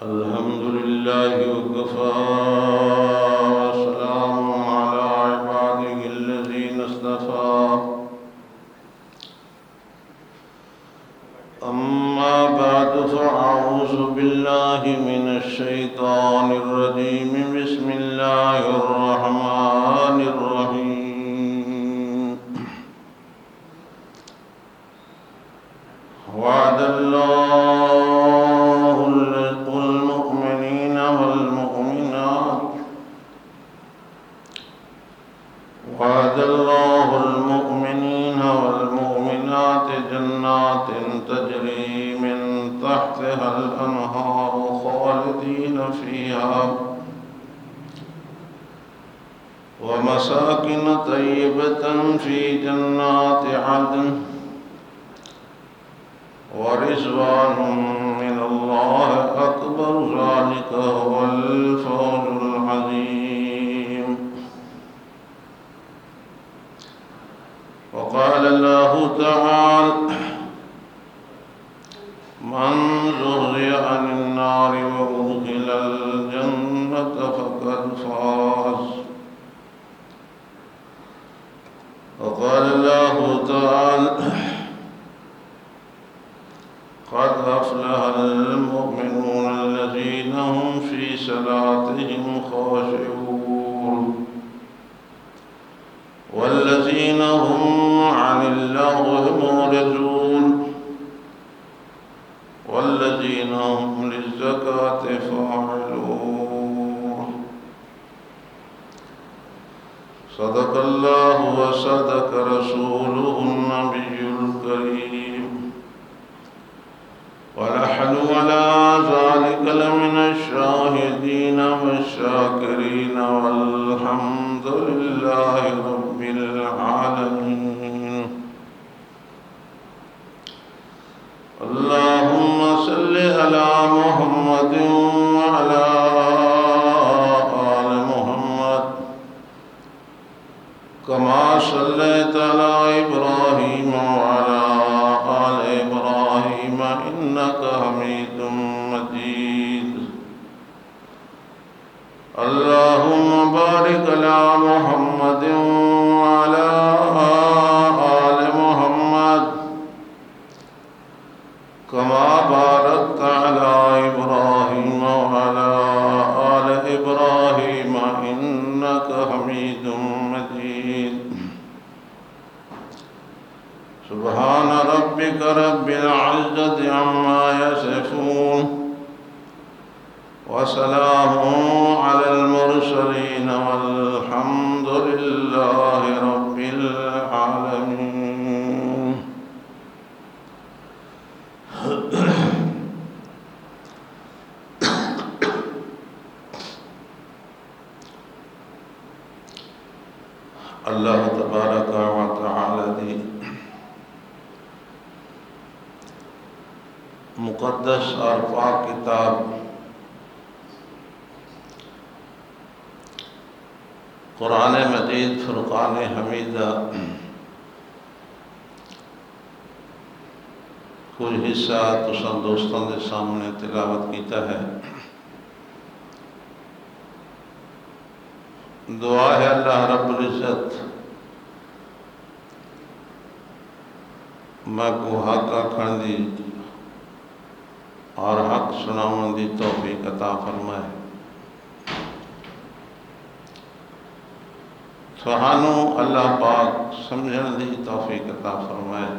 الحمد لله وكفى وسلام على عباده الذين اصطفى أما بعد فأعوذ بالله من الشيطان الرجيم بسم الله الرحمن الرحيم وعد الله المؤمنين والمؤمنات جنات تجري من تحتها الأنهار خالدين فيها ومساكن طيبة في جنات عدن ورضوان من الله أكبر ذلك هو الفوز العظيم وقال الله تعالى من زحزح عن النار وأدخل الجنة فقد فاز وقال الله تعالى قد أفلح المؤمنون الذين هم في صلاتهم خاشعون والذين هم عن اللغو معرضون والذين هم للزكاة فاعلون صدق الله وصدق رسوله النبي الكريم ونحن على ذلك لمن الشاهدين والشاكرين والحمد لله رب العالمين اللهم صل على محمد وعلى آل محمد كما صليت على إبراهيم وعلى آل إبراهيم إنك حميد مجيد اللهم بارك على محمد وعلى آل محمد كما باركت على إبراهيم وعلى آل إبراهيم إنك حميد مجيد سبحان ربك رب العزة عما يصفون وسلام على المرسلين والحمد لله رب العالمين اللہ تبارک و تعالی دی مقدس اور پاک کتاب قرآن مجید فرقان حمیدہ کچھ حصہ تساں دوستوں کے سامنے تلاوت کیتا ہے۔ دعا ہے اللہ رب العزت میں کو حق آکھن دی اور حق سناون دی توفیق عطا فرمائے۔ سبحانو اللہ پاک سمجھن دی توفیق عطا فرمائے۔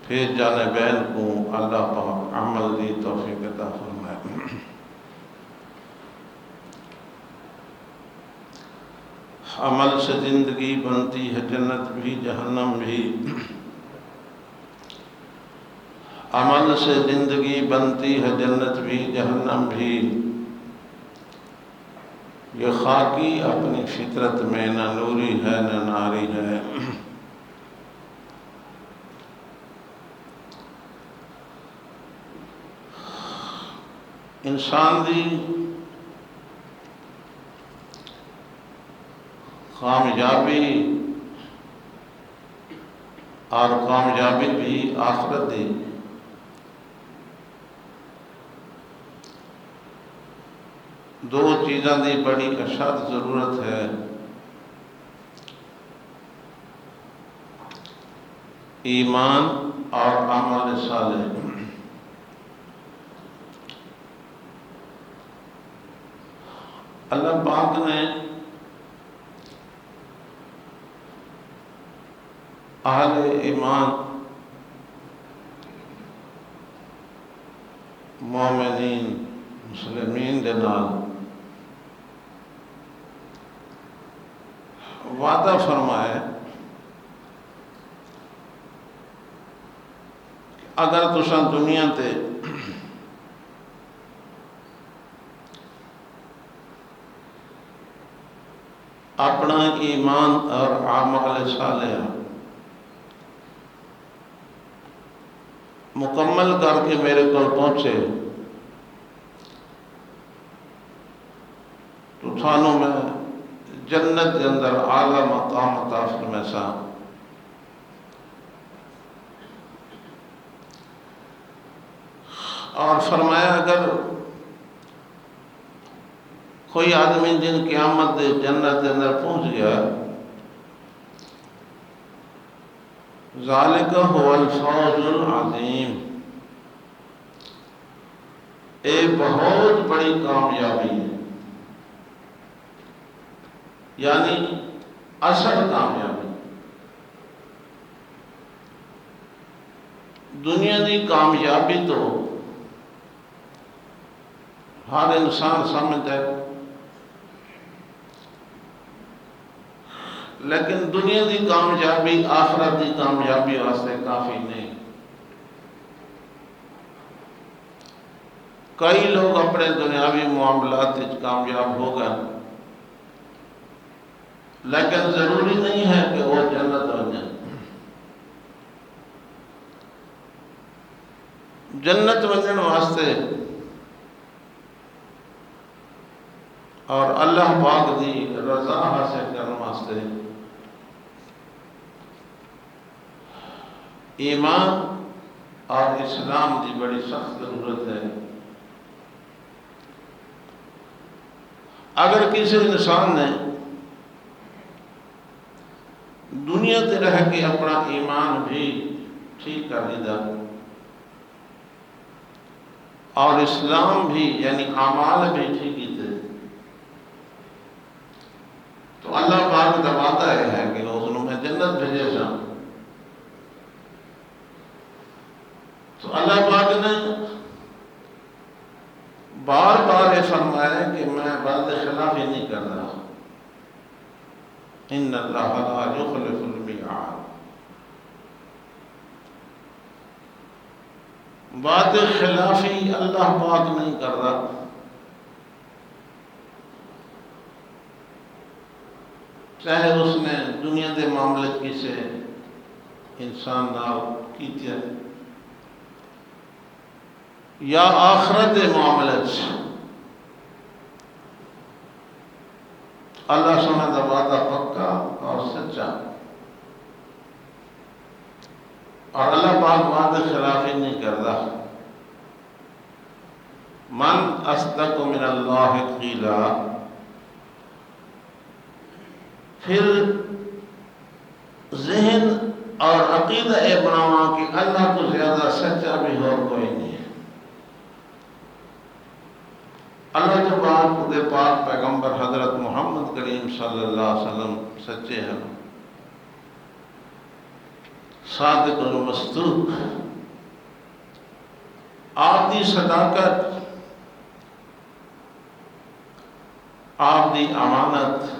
پھر جانبین کو اللہ پاک عمل دی توفیق عطا فرمائے۔ عمل سے زندگی بنتی ہے جنت بھی جہنم بھی، عمل سے زندگی بنتی ہے جنت بھی جہنم بھی، یہ خاکی اپنی فطرت میں نہ نوری ہے نہ ناری ہے۔ انسان دی کامیابی اور کامیابی بھی آخرت دی دو چیزاں دی بڑی اشد ضرورت ہے، ایمان اور عمل صالح۔ اللہ پاک نے اہل ایمان مومنین مسلمین دے نال وعدہ فرمایا اگر تساں دنیا تے اپنا ایمان اور اعمال صالحہ مکمل کر کے میرے کو پہنچے تو تھانوں میں جنت کے اندر اعلیٰ مقام عطا فرمائے سا۔ اور فرمایا اگر کوئی آدمی جن قیامت دے جنت کے اندر پہنچ گیا، ذالک هو الفوز العظیم، اے بہت بڑی کامیابی ہے، یعنی اصل کامیابی۔ دنیا کی کامیابی تو ہر انسان سمجھتا ہے، لیکن دنیا کی کامیابی آخرت کی کامیابی واسطے کافی نہیں۔ کئی لوگ اپنے دنیاوی معاملات وچ کامیاب ہو گئے، لیکن ضروری نہیں ہے کہ وہ جنت ہو جائیں۔ جنت ونجن واسطے اور اللہ پاک دی رضا حاصل کرنے واسطے ایمان اور اسلام دی بڑی سخت ضرورت ہے۔ اگر کسی انسان نے دنیا تے رہ کے اپنا ایمان بھی ٹھیک کر لیتا اور اسلام بھی یعنی اعمال بھی ٹھیک کیتے تو اللہ پاک کا وعدہ ہے کہ اس میں جنت بھیجے جا۔ تو اللہ پاک نے بار بار یہ فرمایا کہ میں وعدے خلاف ہی نہیں کر رہا، ان اللہ لا یخلف المیعاد، وعدے خلافی اللہ پاک نہیں کر رہا۔ چاہے اس نے دنیا دے معاملے کسے انسان نال کیتے یا آخرت دے معاملے اللہ سبحانہ دا وعدہ پکا اور سچا، اور اللہ پاک وعدے خلافی نہیں کرتا۔ من اصدق من اللہ قیلا، پھر ذہن اور عقیدہ اے بناوا کہ اللہ تو زیادہ سچا بھی اور کوئی نہیں ہے۔ اللہ تو پاک دے پاک پیغمبر حضرت محمد کریم صلی اللہ علیہ وسلم سچے ہیں، صادق و مصدوق۔ آپ دی صداقت، آپ دی امانت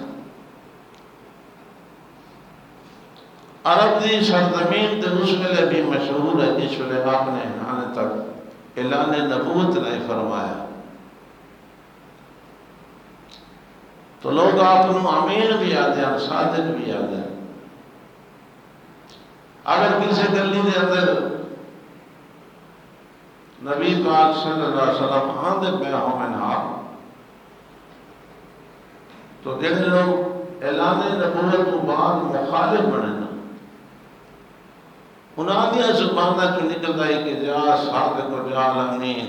عرب دی سرزمین تے اس ویلے بھی مشہور ہے جس ویلے آپ نے آنے تک اعلان نبوت نہیں فرمایا تو لوگ آپ کو امین بھی آتے ہیں، صادق بھی آتے ہیں۔ اگر کسی گلی دے اندر نبی پاک صلی اللہ علیہ وسلم آندے پہ ہومن آپ تو جنہیں لوگ اعلان نبوت کو بعد مخالف بنے نا، انہاں دیا زبانہ جو نکل آئی کہ جا صادق و جا امین،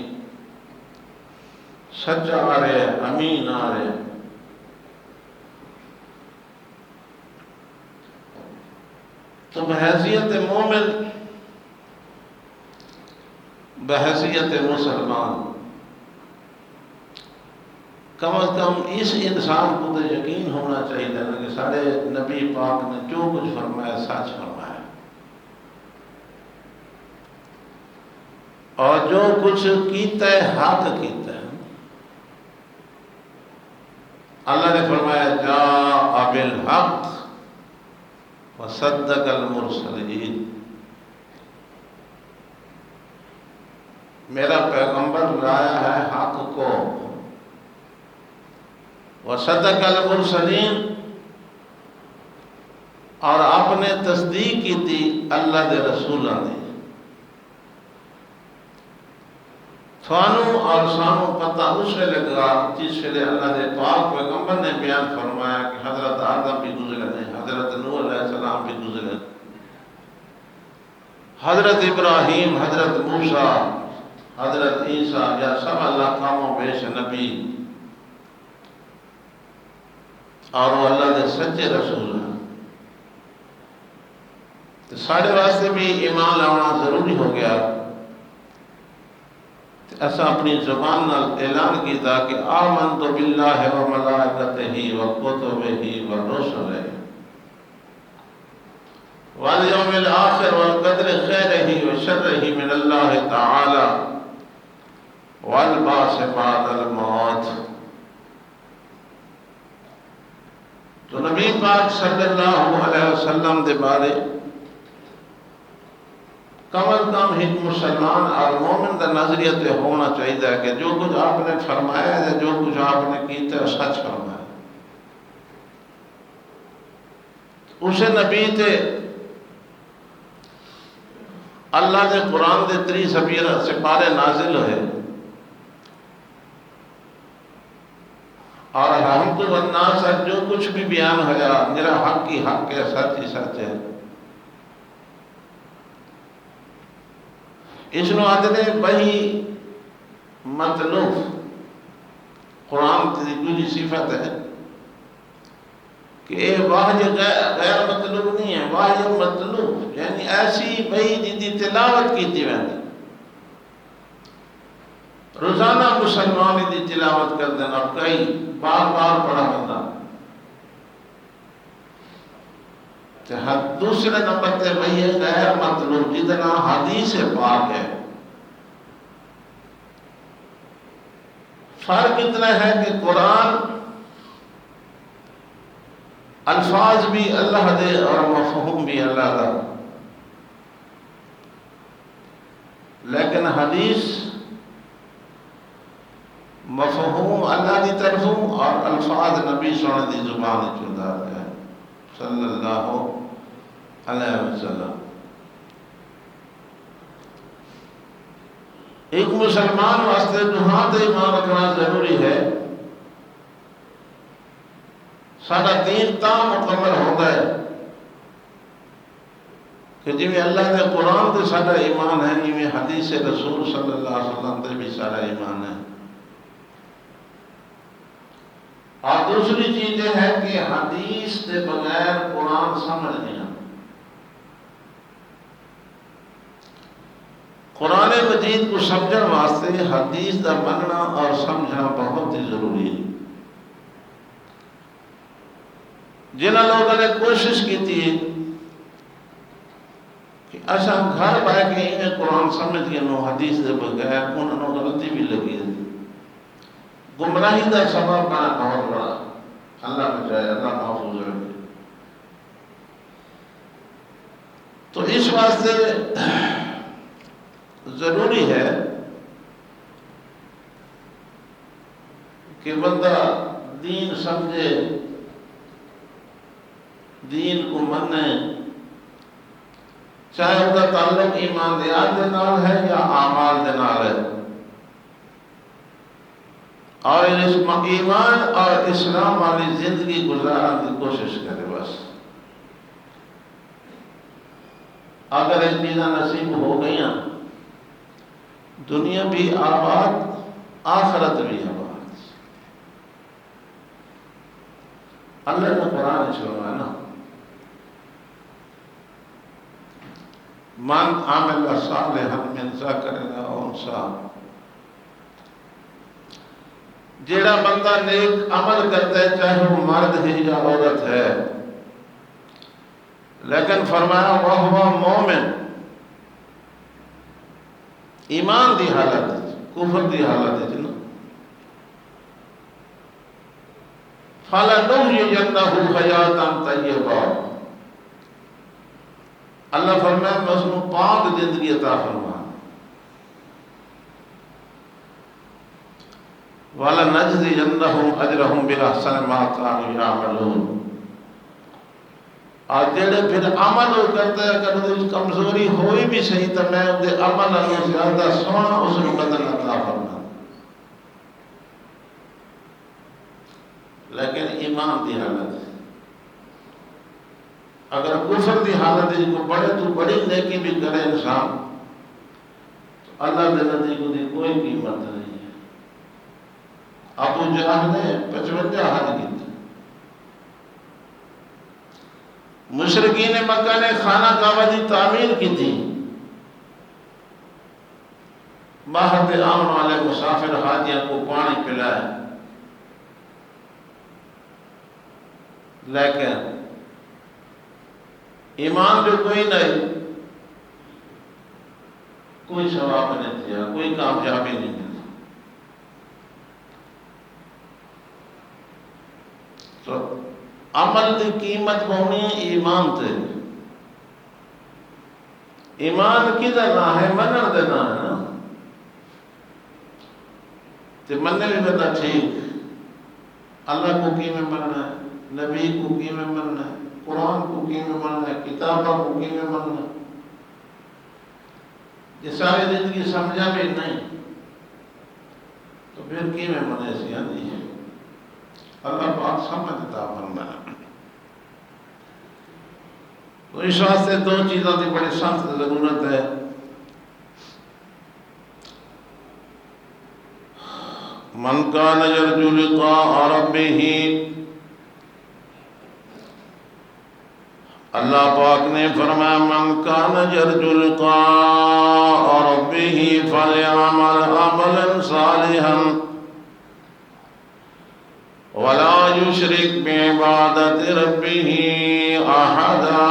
سچا آ رہے امین آ رہے. تو بحیثیت مومن، بحیثیت مسلمان، کم از کم اس انسان کو تو یقین ہونا چاہیے نا کہ سارے نبی پاک نے جو کچھ فرمایا سچ فرمایا، اور جو کچھ کیتا ہے حق کیتا ہے. اللہ نے فرمایا جاء بالحق وصدق المرسلین، میرا پیغمبر لایا ہے حق کو، وصدق المرسلین، اور آپ نے تصدیق کی تھی اللہ دے رسولہ نے. تھانوں اور سانوں پتہ اس ویلے لگا جس ویلے اللہ دے پاک پیغمبر نے بیان فرمایا کہ حضرت آدم بھی گزرے ہیں، حضرت نوح علیہ السلام بھی گزرے، حضرت ابراہیم، حضرت موسیٰ، حضرت عیسیٰ، یا سب اللہ کاموں بیش نبی، اور وہ اللہ دے سچے رسول ہیں. تو ساڑھے واسطے بھی ایمان لانا ضروری ہو گیا. ایسا اپنی زبان نال اعلان کیتا کہ آمنت باللہ و ملائکتہ و کتبہ و رسلہ والیوم الآخر والقدر خیرہ و شرہ من اللہ تعالی والبعث بعد الموت. تو نبی پاک صلی اللہ علیہ وسلم دے بارے کم از کم ایک مسلمان اور مومن کا نظریہ تے ہونا چاہیے کہ جو کچھ آپ نے فرمایا ہے، جو کچھ آپ نے کیتا ہے سچ فرمایا. اسے نبی تے اللہ دے قرآن دے 30 سپارے نازل ہوئے، اور ہم تو والناس جو کچھ بھی بیان ہوا میرا حق ہی حق ہے، سچ ہی سچ ہے. اس نو آدھے بہی مطلوب قرآن کی دوسری صفت ہے کہ اے واحد غیر مطلوب نہیں ہے، واحد مطلوب، یعنی ایسی بہی جن کی تلاوت کی ویندی روزانہ مسلمان دی تلاوت کر دینا، کئی بار بار پڑھا بندہ. دوسرے نمبر تے وہی ہے غیر مطلوب، جتنا حدیث پاک ہے. فرق اتنا ہے کہ قرآن الفاظ بھی اللہ دے اور مفہوم بھی اللہ دا، لیکن حدیث مفہوم اللہ دی طرفوں اور الفاظ نبی صلی اللہ علیہ زبان چندہ ہے صلی اللہ علیہ وسلم. ایک مسلمان واسطے دہاں تے ایمان رکھنا ضروری ہے. سارا دین تا مکمل ہوتا ہے کہ جی میں اللہ دے قرآن تے سارا ایمان ہے، جی میں حدیث رسول صلی اللہ علیہ وسلم تے بھی سارا ایمان ہے. اور دوسری چیز یہ ہے کہ حدیث کے بغیر قرآن سمجھ نہیں آتا. قرآن مجید کو سمجھنے واسطے حدیث کا مننا اور سمجھنا بہت ہی ضروری ہے. جنہوں لوگوں نے کوشش کی تھی کہ ایسا گھر بہ کے انہیں قرآن سمجھ کے نو حدیث کے بغیر انہوں نے غلطی بھی لگی ہے. گمراہی کا سبب بنا بہت بڑا، اللہ بچائے، اللہ محفوظ رکھے. تو اس واسطے ضروری ہے کہ بندہ دین سمجھے، دین کو منے، چاہے اس کا تعلق ایمانیات کے نال ہے یا اعمال کے نال ہے، اور ایمان اور اسلام والی زندگی گزارنے کی کوشش کرے. بس اگر یہ چیزیں نصیب ہو گئیں، دنیا بھی آباد، آخرت بھی آباد. اللہ نے قرآن چھوڑا نا، من عمل صالحا من ذکر او انثی، جیڑا بندہ نیک عمل کرتا ہے چاہے وہ مرد ہے یا عورت ہے، لیکن فرمایا وَهُوَ مُؤْمِن، ایمان دی حالت، کفر دی حالت ہے نا، فَلَنُحْيِيَنَّهُ حَيَاةً طَيِّبَةً، اللہ فرمایا میں اس کو پاک زندگی عطا فرمایا، وَلَنَجْزِيَنَّهُمْ أَجْرَهُمْ بِأَحْسَنِ مَا كَانُوا يَعْمَلُونَ، اور جڑے پھر عمل وہ کرتا ہے اگر اس کمزوری ہوئی بھی صحیح تو میں اس عمل اللہ زیادہ سونا اس کو بدل عطا فرمایا، لیکن ایمان دی حالت ہے، اگر کفر دی حالت ہے کو بڑے تو بڑی نیکی بھی کرے انسان تو اللہ دے نزدیک دی کوئی قیمت نہیں ہے۔ ابو جہل نے 55 حج کی تھی، مشرکین مکہ نے خانہ کعبہ کی تعمیر کی تھی، باہر سے آنے والے مسافر حاجیوں کو پانی پلائے، لیکن ایمان جو کوئی نہیں، کوئی ثواب نہیں دیا، کوئی کامیابی نہیں ملی۔ تو عمل کی قیمت ہونی ایمان تے، ایمان کدھر نہ ہے منن دینا ہے نا، تے مننے بھی بتا ٹھیک، اللہ کو کی میں مننا ہے، نبی کو کی میں مننا ہے، قرآن کو کی میں مننا ہے، کتابوں کو کی میں مننا ہے، یہ ساری زندگی سمجھا بھی نہیں تو پھر کی میں منے سے نہیں ہے، اللہ پاک سمجھتا فرمایا۔ تو اس واسطے دو چیزوں کی بڑی سخت ضرورت ہے، من کان یرجو لقاء ربہ، اللہ پاک نے فرمایا من کان یرجو لقاء ربہ فلیعمل عملا صالحا ولا یشرک بعبادت ربہ احدا،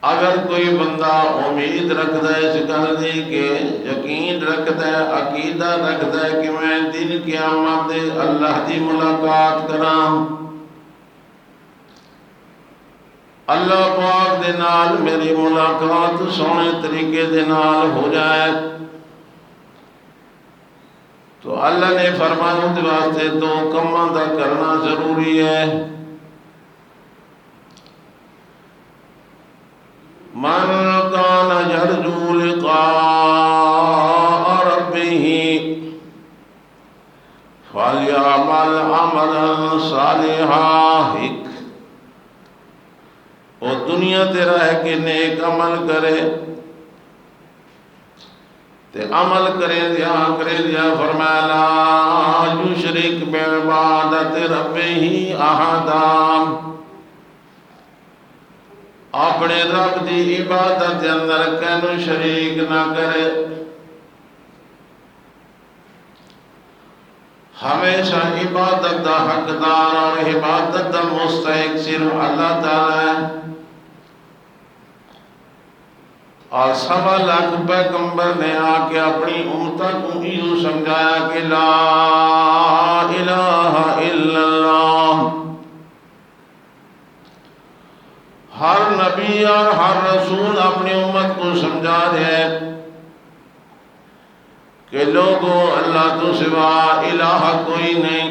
اگر کوئی بندہ امید رکھتا ہے اس گل دی کہ یقین رکھتا ہے عقیدہ رکھتا ہے کہ میں دن قیامت اللہ دی ملاقات کراں، اللہ پاک دے نال میری ملاقات سونے طریقے دے نال ہو جائے، تو اللہ نے فرمایا اس واسطے دو کماں دا کرنا ضروری ہے، من کان یرجو لقاء ربہ فلیعمل عملا صالحا، اور دنیا تے رہ کے نیک عمل کرے تے عمل کرے دیا فرمایا لا یشرک بعبادت ربہ احدا، اپنے رب دی عبادت اندر کینو شریک نہ کرے، ہمیشہ عبادت دا حقدار اور عبادت دا مستحق صرف اللہ تعالی ہے، اور 1.25 لاکھ پیغمبر نے آ کے اپنی امتوں کو یوں سمجھایا کہ لا الہ الا اللہ، ہر نبی اور ہر رسول اپنی امت کو سمجھا دے کہ لوگوں اللہ تو سوا الہ کوئی نہیں،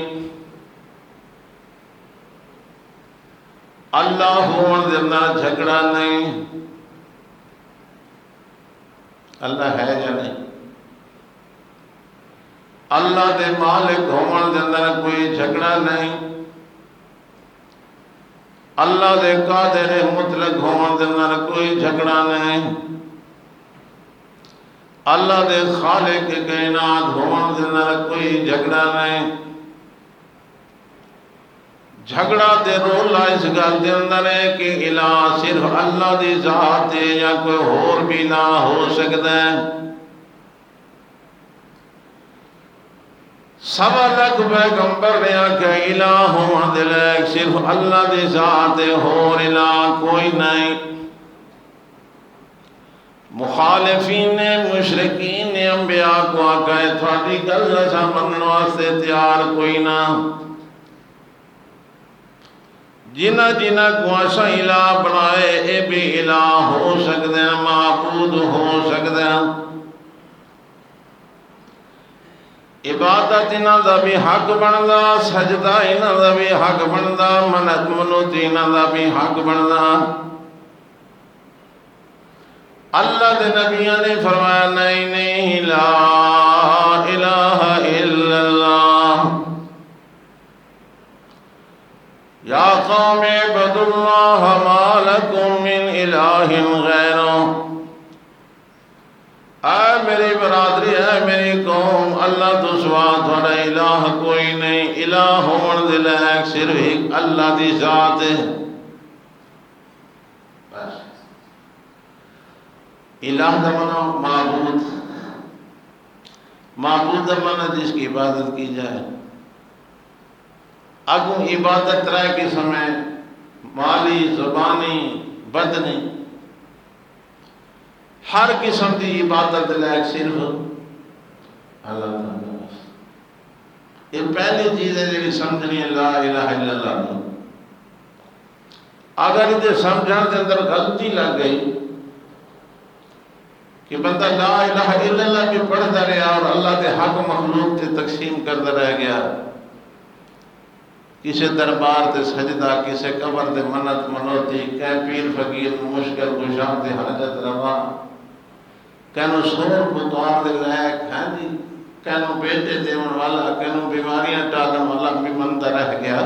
اللہ ہون دینا جھگڑا نہیں، اللہ ہے یا نہیں، اللہ دے مالک ہون دینا کوئی جھگڑا نہیں، اللہ دے قادر مطلق ہون دینا کوئی جھگڑا نہیں، اللہ دے خالق کائنات ہون دینا کوئی جھگڑا نہیں، جھگڑا تے رولا اس گل دے اندر ہے کہ الہ صرف اللہ دی ذات ہے یا کوئی اور بھی الہ ہو سکتا ہے؟ سوا لکھ پیغمبر نے آکھا الہ ہون دے لائق صرف اللہ دی ذات ہے، اور الہ کوئی نہیں۔ مخالفین نے مشرکین نے انبیاء کو آکھا ہے تھوڑی گل ایسا منن واسطے تیار کوئی نہ، جنہ جنہ کو ایسا الہ بنائے اے بھی الہ ہو سکتے ہیں، معبود ہو سکتے ہیں، عبادت انہاں دا بھی حق بندا، سجدہ انہاں دا بھی حق بندا، منت منوتی انہاں دا بھی حق بندا۔ اللہ دے نبیوں نے فرمایا نہیں نہیں لا الہ الا اللہ، یا قوم اعبدوا اللہ ما لکم من الہ غیرہ، اے میری برادری، اے میری قوم، اللہ تو سوا تھوڑا الہ کوئی نہیں، الہ ہون دے لائق صرف ایک اللہ دی ذات ہے۔ بس الہ دا معنی معبود، معبود دا معنی جس کی عبادت کی جائے۔ اگو عبادت طرح قسم ہے، مالی، زبانی، بدنی، ہر قسم کی عبادت لائق صرف اللہ تعالیٰ۔ یہ پہلی چیز ہے جی سمجھنی ہے لا الہ الا اللہ۔ اگر یہ سمجھان کے اندر غلطی لگ گئی کہ بندہ لا الہ الا اللہ بھی پڑھتا رہا اور اللہ کے حق مخلوق سے تقسیم کرتا رہ گیا، کسی دربار تے سجدہ، کسی قبر تے منت منوتی، کہ پیر فقیر مشکل کشا تے حاجت روا، کہنو سور پتوار دے لائق ہیں جی، کہنو بیٹے دیون والا، کہنو بیماریاں ٹالن والا بھی منتا رہ گیا،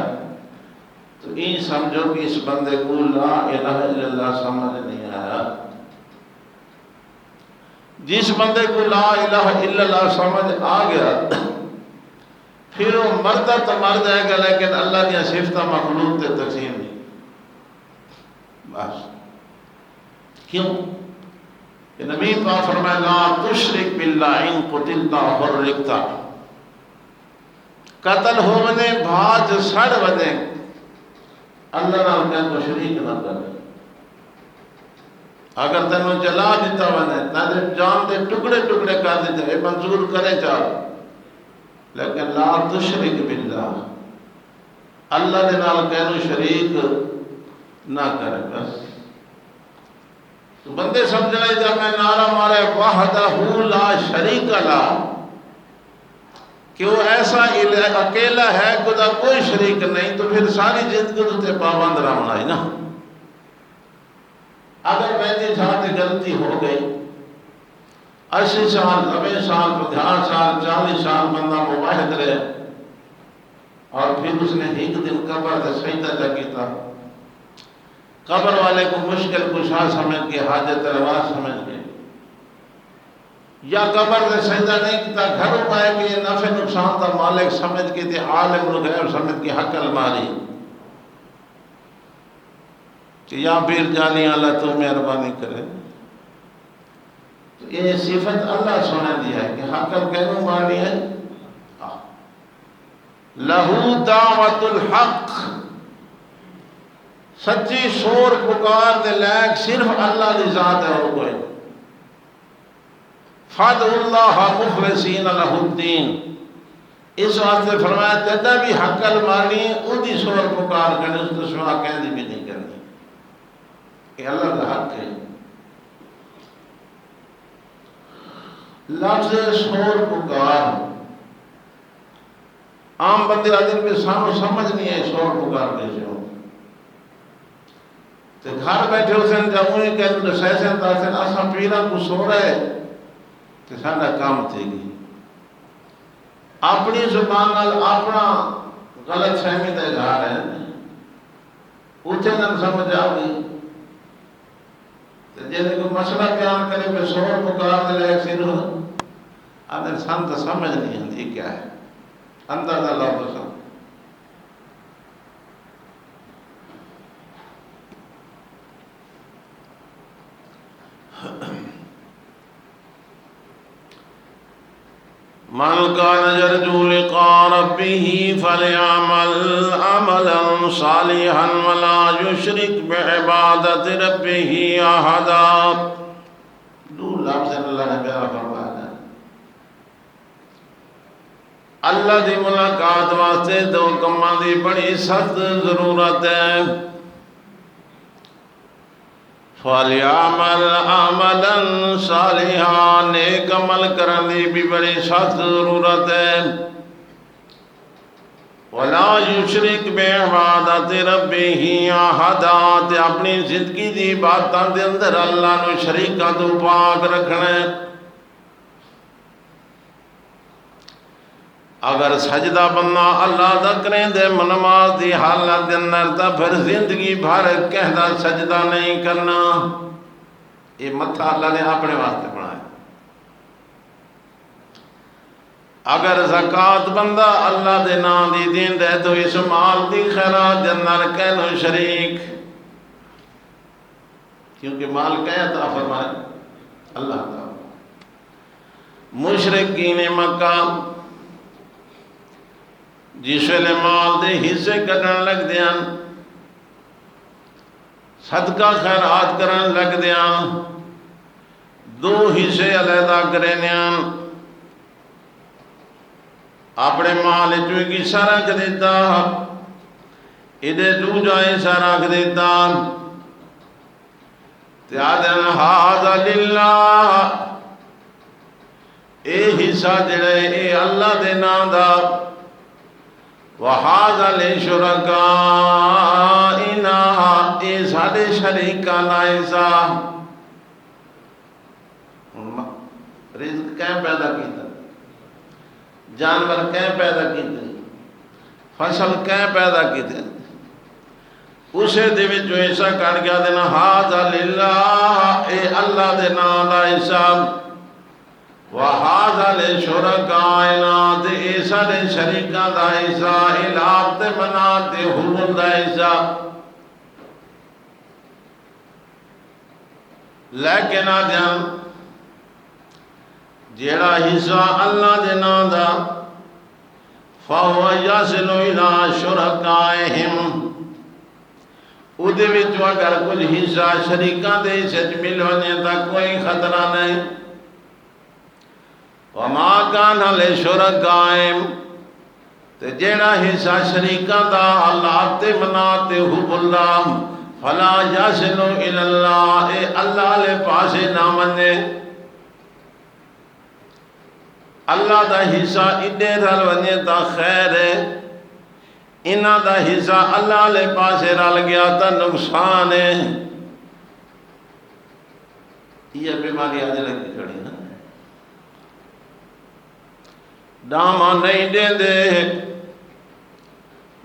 تو این سمجھو کہ اس بندے کو لا الہ الا اللہ سمجھ نہیں آیا۔ جس بندے کو لا الہ الا اللہ سمجھ آ گیا پھر وہ مردہ تو مر جائے گا لیکن اللہ دیا صفتہ مخلوق تے تقسیم نہیں۔ بس کیوں کہ نبی پاک فرمائے لا تشرک باللہ ان قتلتا حرکتا، قتل ہونے بھاج سڑ وجے اللہ نال کہیں تو شریک نہ کرے۔ اگر تینوں جلا دیتا ونے تیرے جان دے ٹکڑے ٹکڑے کر دیتا ہے منظور کرے چاہ، لیکن لا تشرک باللہ، اللہ دے نال کہنو شریک نہ کرے۔ بس تو بندے سمجھ رہے جب میں نعرہ مارے وحدہ لا شریک لا، کہ وہ ایسا اکیلا ہے خدا کوئی شریک نہیں، تو پھر ساری زندگی تے پابند رہنا ہے نا۔ اگر میری ساتھ غلطی ہو گئی، 80 سال 90 سال 50 سال 40 سال بندہ مواحد رہے اور پھر اس نے ایک دن قبر سے سجدہ جا کیتا، قبر والے کو مشکل کشا سمجھ کے حاجت روا سمجھ کے، یا قبر سے سجدہ نہیں کیتا گھروں پائے کہ یہ نفع نقصان کا مالک سمجھ کے تے عالم الغیب سمجھ کے حق الماری، کہ یا پھر جانی اللہ تو مہربانی کرے، تو یہ صفت اللہ سونے دیا ہے کہ حق کہنوں مانی ہے لہو دعوت الحق، سچی شور پکار دے لائق صرف اللہ دی ذات ہے اور کوئی۔ فَادْعُوا اللَّهَ مُخْلِصِينَ لَهُ الدِّينَ، اس واسطے فرمایا تیرا بھی حق المانی ہے، او دی شور پکار کرنے، اس تو سوا کہنے بھی نہیں کرنی، کہ اللہ کا حق ہے۔ لفظ شور پکار عام بندے آدھر میں سانو سمجھ نہیں ہے شور پکار دے سے ہوں، تو گھر بیٹھے ہوتے ہیں جب انہیں کہتے ہیں سیسن تاسن آسان پیرا کو سو رہے تو سانا کام تھے گی، اپنی زبان نال اپنا غلط فہمی دے اظہار ہے، اچھے نہ سمجھ آ گئی، جیسے کوئی مسئلہ بیان کرے پہ شور پکار دے لے سر آدھر سن تو سمجھ نہیں آتی کیا ہے، اندر اللہ تو سن من كان يرجو لقاء ربه فليعمل عملا صالحا ولا يشرك بعبادة ربه أحدا. دو لفظ اللہ نے پیارا فرمایا ہے. اللہ دی ملاقات واسطے دو کماں دی بڑی سخت ضرورت ہے. فَلْيَعْمَلْ عَمَلًا صَالِحًا، نیک عمل کرن دی بھی بڑی سخت ضرورت ہے. وَلَا يُشْرِكْ بِعِبَادَةِ رَبِّهِ أَحَدًا، تے اپنی زندگی دی باتاں دے اندر اللہ نو شریکاں تو پاک رکھنا ہے. اگر سجدہ بندہ اللہ دا کریں دے نماز دی حالت دے اندر تا پھر زندگی بھر کہدا سجدہ نہیں کرنا. یہ متھا اللہ نے اپنے واسطے بنایا. اگر زکات بندہ اللہ دے نام دی دین دے تو اس مال دی خیرات دے اندر کہنو شریک، کیونکہ مال کیا عطا فرمائے اللہ تعالی. مشرکین مکہ جس ویلے مال دے حصے کرن لگ دیاں، صدقہ خیرات کرن لگ دیاں، دو حصے علیحدہ کرینیاں. اپنے مال چوئی کی حصہ رکھ دیتا، ادھے دوجا حصہ رکھ دیتا. تیادن ھذا للہ، اے حصہ جڑے اے اللہ دے نام دا. وَهَذَا لِشُرَكَائِنَا، اے ساڈے شریکاں دا حصہ. رزق کہیں پیدا کیتا، جانور کہیں پیدا کیتے، فصل کہیں پیدا کیتے، اسے دے وچوں حصہ کٹ گیا دینا. ھذا للہ، اے اللہ دے نام دا حصہ. وَهَذَا لِشُرَكَائِنَا، تے اے ساڈے شریکاں دا حصہ. الٰہ تے منات تے حبل دا حصہ. لیکن آدھیاں جیڑا حصہ اللہ دے نام دا فَهُوَ يَصِلُ إِلَىٰ شُرَكَائِهِمْ، اُدھے وچوں اگر کچھ حصہ شریکاں دے حصے مل ونے تا کوئی خطرہ نہیں. وَمَا كَانَ لِشُرَكَائِهِمْ، تے جیڑا حصہ شریکاں دا اللہ تے منات تے حبل دا فَلَا يَصِلُ إِلَى اللَّهِ، اے اللہ لے پاسے نہ ونے. اللہ دا حصہ اڈے رل ونے تا خیر ہے، انہاں دا حصہ اللہ لے پاسے رل گیا تا نقصان ہے. یہ بیماری آج لگی کھڑی نا. ڈاما نہیں دیں دے،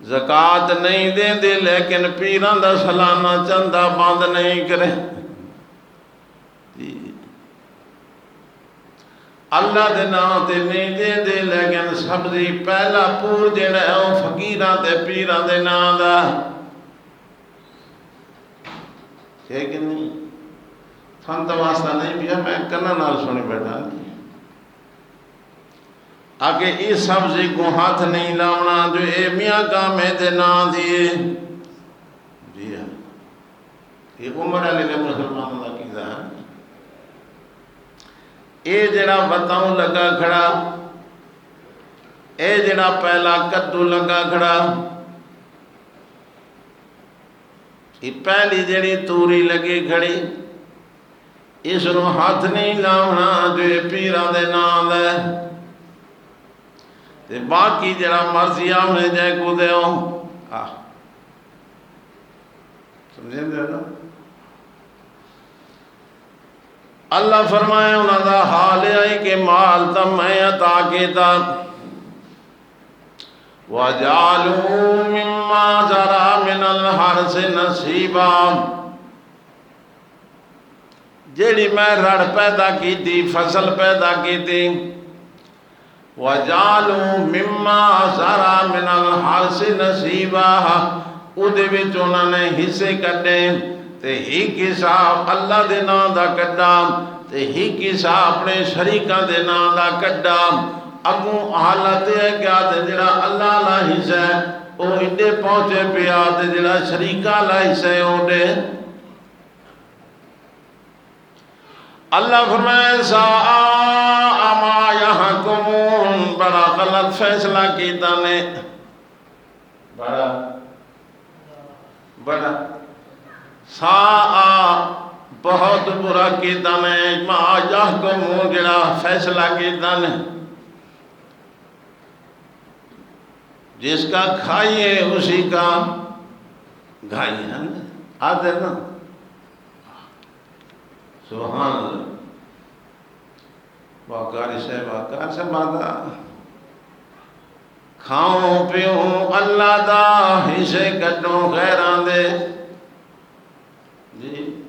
زکات نہیں دیں دے، لیکن پیران دا سلانہ چندہ بند نہیں کرے. اللہ دے نام تے نہیں دیں دے، لیکن سبزی پہلا پور جڑا ہے وہ فقیران تے پیران دے نام دا. ہے کہ نہیں؟ تھن تو واسطہ نہیں پیا، میں کنہ نال سنی بیٹھا. آگے اس سبزی کو ہاتھ نہیں لاؤنا جو اے میاں کا میں دے نام دیئے. جی ہاں، یہ عمر علی نے مسلمان اللہ کی ذہن. اے جڑا بتاؤں لگا کھڑا، اے جڑا پہلا کدو لگا کھڑا، یہ پہلی جڑی توری لگی کھڑی، اس نو ہاتھ نہیں لاؤنا جو اے پیران دے نام دے. تے باقی جڑا مرضی آمنے جائے کو دے ہوں. سمجھیں دے نا؟ اللہ فرمائے انہاں دا حال ہے کہ مال تم میں عطا کیتا. وَجَعَلُوا مِمَّا زَرَعَ مِنَ الْحَرْثِ نَصِيبًا، جیڑی میں رڑ پیدا کی تھی، فصل پیدا کی تھی. وَجَعَلُوا مِمَّا زَرَعَ مِنَ الْحَرْثِ نَصِيبًا، اُدھے وچ انہوں نے حصے کٹے. تے ایک حصہ اللہ دے نام دا کڈا تے ایک حصہ اپنے شریکاں دے نام دا کڈا اگوں حالت ہے کیا تے جڑا اللہ لا حصہ ہے او ایڈے پہنچے پیا تے جڑا شریکاں لا حصہ ہے اوڈے اللہ فرمائے ساء ما یحکمون بڑا غلط فیصلہ کیتا نے بڑا ساء بہت برا کیتا نے ما یحکمون جڑا فیصلہ کیتا نے جس کا کھائیے اسی کا گھائیے آتے نا سبحان اللہ واقعی سے مادا کھاؤں پیوں اللہ دا حصے کٹوں غیران دے جی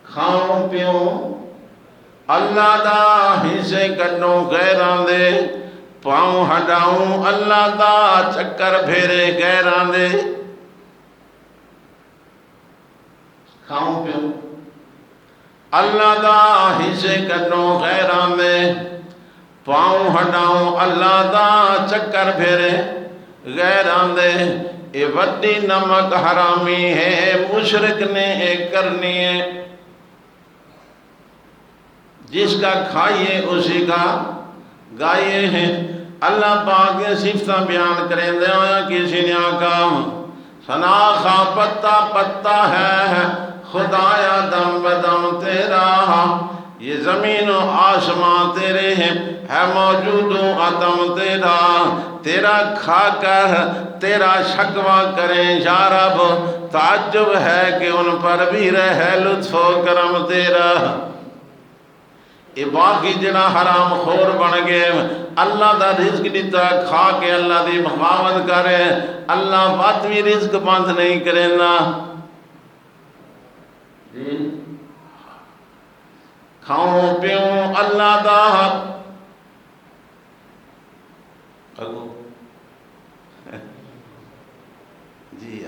کھاؤں پیوں اللہ دا حصے کٹوں غیران دے پاؤں ہٹاؤں اللہ دا چکر پھیرے غیران دے کھاؤں پیوں اللہ دا حصے کٹوں غیران دے پاؤں ہٹاؤں اللہ دا چکر پھیرے غیران دے اے وڈی نمک حرامی ہے مشرک نے ایک کرنی ہے جس کا کھائیے اسی کا گائیے ہیں اللہ پاک کے صفتہ بیان کریں دے آیا کسی نے آقا سناخا پتا پتا ہے خدایا دم بدم تیرا یہ زمین و آسمان تیرے ہیں ہے موجود و عدم تیرا تیرا کھا کر تیرا شکوہ کریں یا رب تعجب ہے کہ ان پر بھی رہے لطف و کرم تیرا یہ باقی جنا حرام خور بن گئے اللہ دا رزق دیتا کھا کے اللہ دی بغاوت کرے اللہ بات بھی رزق بند نہیں کرے نا کھاؤں پیوں اللہ دا جی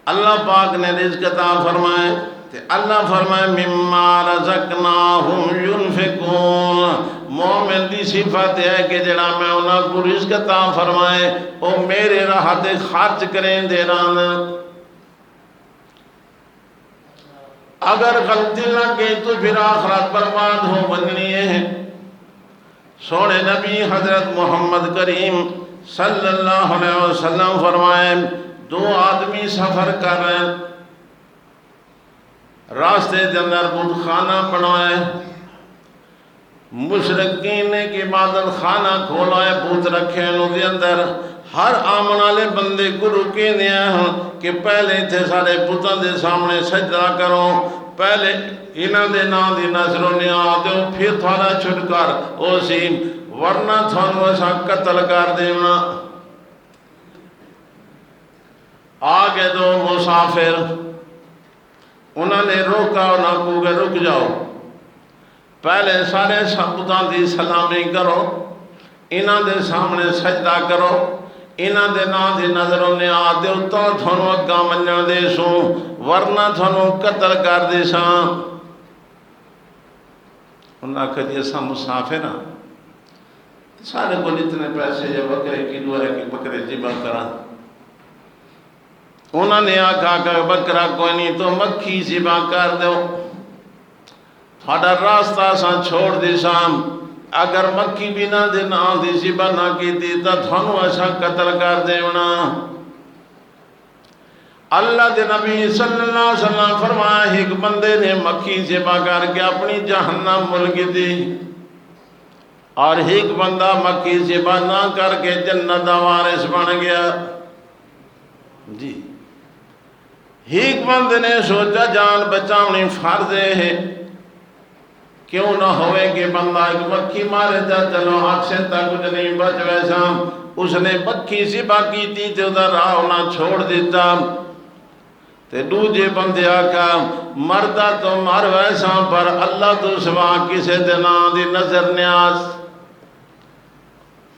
اللہ پاک نے رزق عطا فرمائے تے اللہ فرمائے مما رزقناہم ينفقون مومن دی صفت ہے کہ جڑا میں انہاں کو رزق عطا فرمائے او میرے راہ تے خرچ کریں دے رہن اگر غلطی لگے تو پھر آخرت برباد ہو بننی ہے سونے نبی حضرت محمد کریم صلی اللہ علیہ وسلم فرمائے دو آدمی سفر کر رہے ہیں راستے کے اندر بت خانہ بنائے مشرکین نے کی عبادت خانہ کھولا ہے بت رکھے انہوں کے اندر ہر آمن والے بندے کو رکے دیا ہیں کہ پہلے تھے سارے بتوں دے سامنے سجدہ کرو پہلے انہاں دے نام دی نظر و نیاز دو پھر تھوڑا چھٹ کر او سی ورنہ تھوڑا ایسا قتل کر دینا آگے دو مسافر انہوں نے روکا اور نہ کو کہ رک جاؤ پہلے سارے بتوں دی سلامی کرو انہاں دے سامنے سجدہ کرو انہاں دے نام دی نظر و نیاز دے تو تھانوں اگاں منجن دے سوں ورنہ تھانوں قتل کر دے ساں انہاں کہا جی ایسا مسافر ہاں سارے کو اتنے پیسے یا بکرے کلو ہے کہ بکرے جبا کرا انہوں نے آکھا کہ بکرا کوئی نہیں تو مکھی ذبح کر دو تھوڑا راستہ سا چھوڑ دی سام اگر مکھی بھی نہ دینا دی ذبح نہ کی تھی تو تھانوں ایسا قتل کر دینا اللہ دے نبی صلی اللہ علیہ وسلم فرمایا ایک بندے نے مکھی ذبح کر کے اپنی جہنم ملک دی اور ایک بندہ مکھی ذبح نہ کر کے جنت دا وارث بن گیا جی ایک بندے نے سوچا جان بچاؤنی فرض ہے کیوں نہ ہوئے کہ بندہ ایک مکھی مارے جا چلو آنکھ سے تا کچھ نہیں بچ ویسا اس نے مکھی ذبح کی تھی تو ادھر راہ نہ چھوڑ دیتا تے دوجے بندے آکھا مردہ تو مر ویسا پر اللہ تو سوا کسے دینا دی نظر نیاز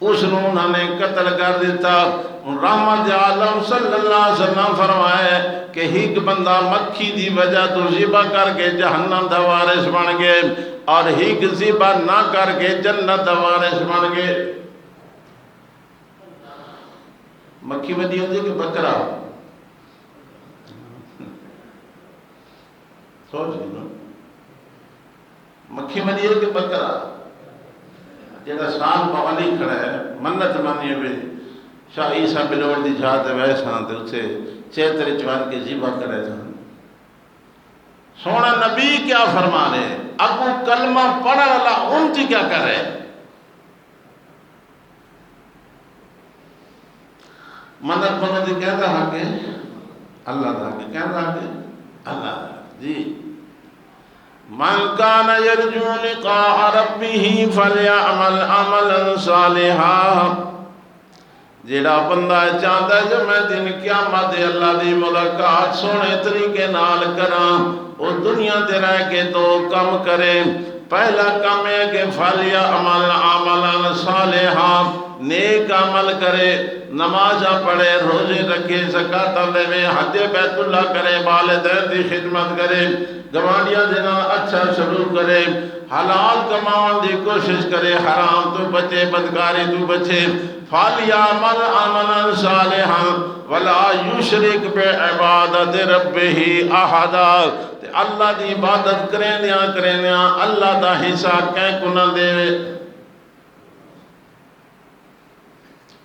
اس نے انہوں نے قتل کر دیتا۔ رحمت عالم صلی اللہ علیہ وسلم فرمائے کہ ایک بندہ مکھی دی وجہ تو ذبح کر کے جہنم دا وارث بن گئے اور ایک ذبح نہ کر کے جنت دا وارث بن گئے۔ مکھی ودی ہوتی کہ بکرا؟ سوچ لی مکھی ودی ہے کہ بکرا؟ جیڑا سال بوالی کھڑا ہے منت مانی ہوئے شاہ عیسیٰ بلوڑ دی جھاتے ویساں تے اسے چیتر چوان کے ذبح کرے تھا۔ سونا نبی کیا فرما رہے؟ ابو کلمہ پڑھا اللہ امتی کیا کر رہے؟ منت منو دی کہہ رہا کہ اللہ دا کہ کہہ رہا کہ اللہ دا جی من کان یرجو لقاء ربہ فلیعمل عملا صالحا۔ جیڑا بندہ چاہتا ہے جو میں دن قیامت اللہ دی ملاقات سونے طریقے نال کراں، وہ دنیا دے رہ کے تو کم کرے۔ پہلا کام ہے کہ فلیعمل عملا صالحا، نیک عمل کرے، نماز پڑھے، روزے رکھے، زکاۃ دے، حج بیت اللہ کرے، والدین دی خدمت کرے، گوانڈیاں دینا اچھا سلوک کرے، حلال کماؤں دی کوشش کرے، حرام تو بچے، بدکاری تو بچے۔ فَلْيَعْمَلْ عَمَلًا صَالِحًا وَلَا يُشْرِكْ بِعِبَادَةِ رَبِّهِ أَحَدًا۔ اللہ دی عبادت کرینیاں اللہ دا حصہ کہیں کو نہ دے۔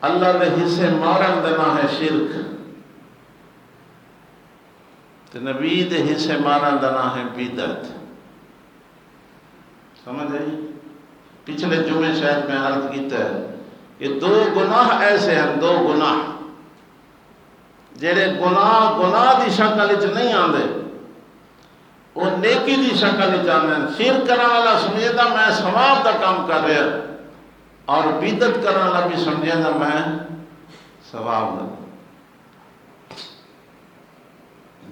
اللہ دے حصے مارن دینا ہے شرک، تو نبی دے حصے مارن دینا ہے بدعت۔ سمجھ آئی؟ پچھلے جمعے شاید میں عرض کیتا ہے کہ دو گناہ ایسے ہیں، دو گناہ جڑے گناہ دی شکل وچ نہیں آندے، وہ نیکی دی شکل وچ آندے۔ شرک کرن والا سمجھدا میں ثواب دا کام کر رہا اور بدعت کرن والا بھی سمجھدا میں ثواب دا۔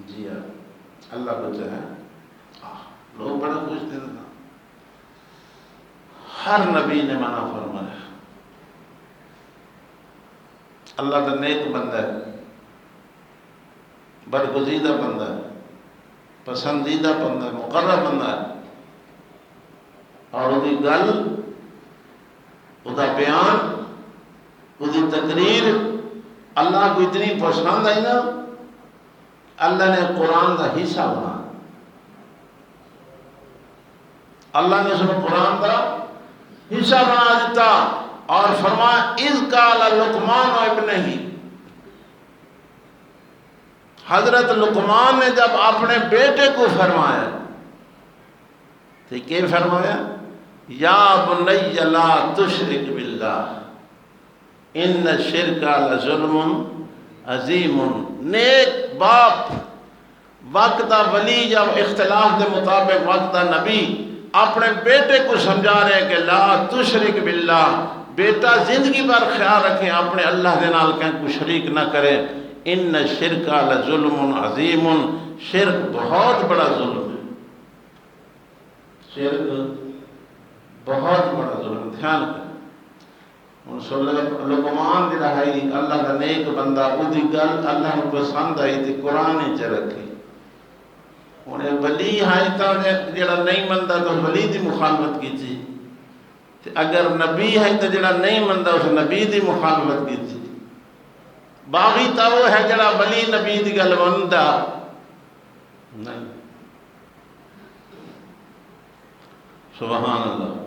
جی اللہ کو چاہے لوگ بڑا پوچھتے ہیں، ہر نبی نے منع فرمایا۔ اللہ کا نیک بندہ ہے، برگزیدہ بندہ ہے، پسندیدہ بندہ ہے، مقرب بندہ ہے، اور وہ گل، وہ بیان، وہ تقریر اللہ کو اتنی پسند آئی نا، اللہ نے قرآن کا حصہ بنا، اللہ نے اس کو قرآن کا حصہ بنا دیتا اور فرمایا اذ قال لقمان ابنہ۔ حضرت لقمان نے جب اپنے بیٹے کو فرمایا تو کیا فرمایا؟ یا بنی لا تشرک باللہ ان الشرک لظلم عظیم۔ نیک باپ وقت ولی جب اختلاف دے مطابق وقت نبی اپنے بیٹے کو سمجھا رہے ہیں کہ لا تشرک باللہ، بیٹا زندگی بھر خیال رکھیں اپنے اللہ دے نال کہیں کو شریک نہ کریں۔ ان الشرک لظلم عظیم، شرک بہت بڑا ظلم ہے، شرک بہت بڑا ظلم۔ دھیان کریں، لقمان دی رہائی اللہ کا نیک بندہ، وہ دی گل اللہ کو پسند آئی تھی، قرآن چ رکھی۔ انہیں ولی ہائی تا جڑا نہیں مندہ تو ولی دی مخالفت کی تھی، اگر نبی ہے تو جڑا نہیں مندہ اس نبی دی مخالفت کی تھی۔ باغی تا وہ ہے جڑا ولی نبی دی گل مندہ نہیں۔ سبحان اللہ۔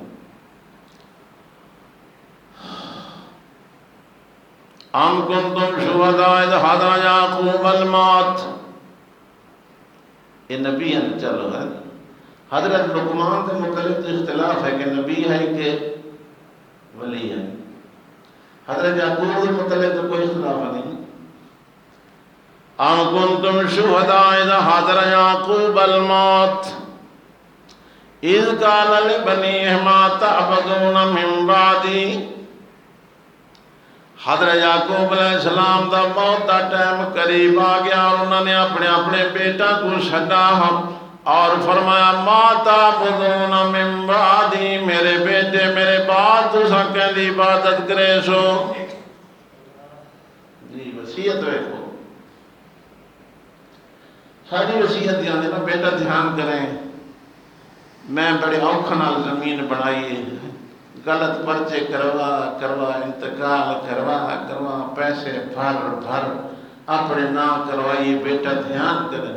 ام کنتم شہداء اذ حضر یعقوب الموت۔ یہ نبی ہیں چلو ہے، حضرت لقمان کے متعلق اختلاف ہے کہ نبی ہے کہ ولی ہے، حضرت یعقوب کے متعلق تو کوئی اختلاف نہیں۔ ام کنتم شہداء اذ حضر یعقوب الموت اذ قال لبنیہ ما تعبدون من بعدی۔ حضرت یعقوب علیہ السلام دا موت دا ٹائم قریب آ گیا اور انہوں نے اپنے بیٹا کو چھڈا اور فرمایا ما تعبدون من بعدی، میرے بیٹے میرے بعد تساں کہندی عبادت کرے سو. جی وصیت ویکھو، ساری وصیت یعنی نا بیٹا دھیان کریں، میں بڑے اوکھا نال زمین بنائی، غلط پرچے کروا انتقال کروا پیسے بھر اپنے نام کروائیے، بیٹا دھیان کریں.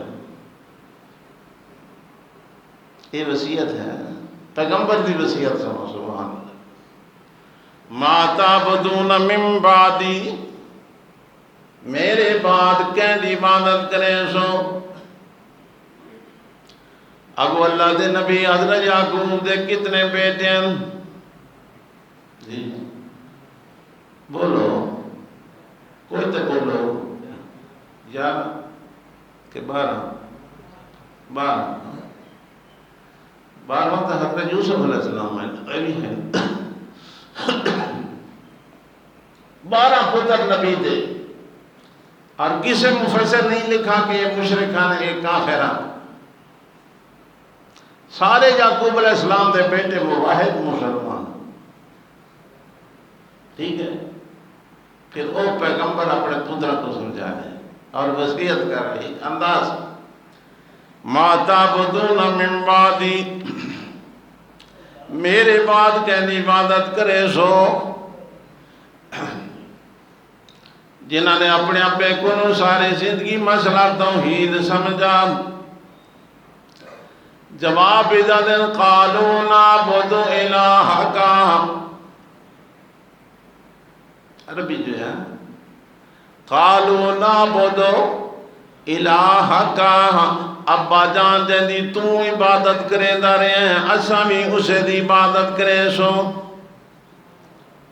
یہ وصیت ہے، پیغمبر دی وصیت سنو. سبحان اللہ. ما تعبدون من بعدی، میرے بعد کہندی عبادت کرے سو. ابو اللہ دے نبی حضرت یعقوب دے کتنے بیٹے ہیں؟ جی بولو، کوئی تو بولو. یا کہ 12 تو حضرت یوسف علیہ السلام ہے. 12 پتر نبی تھے، اور کسی مفسر نہیں لکھا کہ یہ مشرکان یہ کافران. سارے یعقوب علیہ السلام دے بیٹے موحد مسلمان. ٹھیک ہے. پھر وہ پیغمبر اپنے پتر کو سمجھا رہے اور وصیت کر رہے انداز. ما تعبدون من بعدی، میرے بعد کہنی عبادت کرے سو. جنہوں نے اپنے ابے کو ساری زندگی مسئلہ توحید سمجھا. جواب دن قالوا نعبد الہک، عربی جو ہے قالوا نعبد الہک، ابا جان جی تو عبادت کرے دا رہے ہیں، اساں بھی اسے دی عبادت کرے سو.